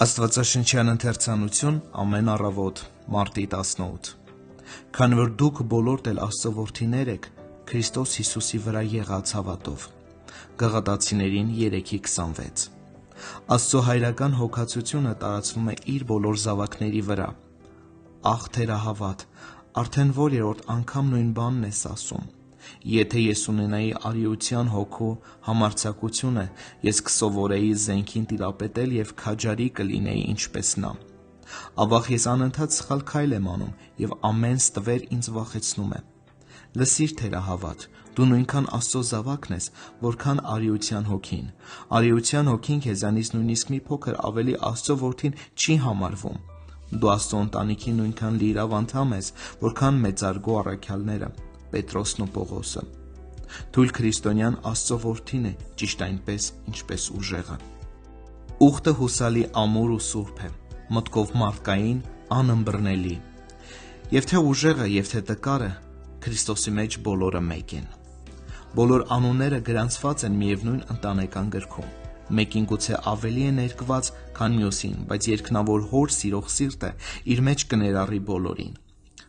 Աստվածաշնչյան ընթերցանություն ամեն առավոտ մարտի 18 Քանի որ դուք բոլորդ էլ Աստծո որդիներ եք Քրիստոս Հիսուսի վրա եղած հավատով Գաղատացիներին 3:26 Աստծո հայրական հոգացությունը տարածվում է իր բոլոր զավակների վրա Ախ թերահավատ արդեն որերորդ անգամ նույն բանն ես ասում Եթե ես ունենայի արիության հոգու համարձակությունը, ես կսովորեի զենքին տիրապետել և քաջարի կլինեի ինչպես նա։ Ավաղ ես անընդհատ սխալ քայլ եմ անում և ամեն ստվեր ինձ վախեցնում է։ Լսիր թերահավատ, դու նույնքան Աստծո զավակն ես, որքան արիության հոգին։ Արիության հոգին քեզանից նույնիսկ մի փոքր ավելի Աստծո որդին չի համարվում։ Դու Աստծո ընտանիքի նույնքան լիիրավ անդամ ես, որքան մեծարգո առաքյալները, Պետրոսն ու Պողոսը։ Թույլ քրիստոնյան Աստծո որդին է, ճիշտ այնպես, ինչպես ուժեղը։ Ուխտը հուսալի ամուր ու սուրբ է, մտքով մարդկային, անըմբռնելի։ Եվ թե ուժեղը, և թե տկարը, Քրիստոսի մեջ բոլորը մեկ են։ Բոլոր անունները գրանցված են միևնույն ընտանեկան գրքում։ Մեկին գուցե ավելի է ներկված, քան մյուսին, բայց երկնավոր Հոր սիրող սիրտը իր մեջ կներառի բոլորին։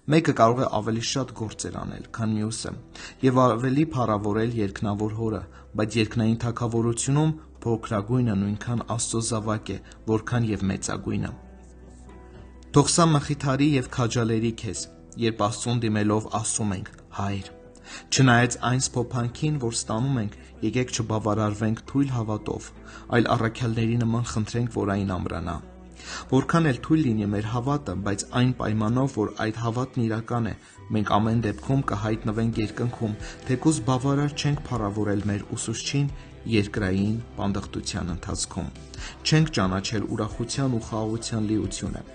Մեկը կարող է ավելի շատ գործեր անել, քան մյուսը, և ավելի փառավորել երկնավոր Հորը, բայց երկնային թագավորությունում փոքրագույնը նույնքան Աստծո զավակ է, որքան և մեծագույնը։ Թող սա մխիթարի և քաջալերի քեզ, երբ Աստծուն դիմելով ասում ենք «Հայր»։ Չնայած այն սփոփանքին, որ ստանում ենք, եկեք չբավարարվենք թույլ հավատով, այլ առաքյալների նման խնդրենք, որ այն ամրանա։ Որքան էլ թույլ լինի մեր հավատը, բայց այն պայմանով, որ այդ հավատն իրական է, մենք ամեն դեպքում կհայտնվենք երկնքում, թեկուզ բավարար չենք փառավորել մեր ուսուցչին երկրային պանդխտության ընթացքում։ Չենք ճանաչել ուրախության ու խաղաղության լիությունը։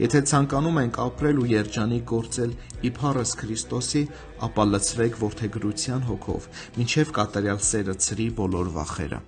Եթե ցանկանում ենք ապրել ու երջանիկ գործել իբառս Քրիստոսի, ապա լցրեք որդեգրության հոգով, մինչև կատարյալ սերը ցրի բոլոր վախերը։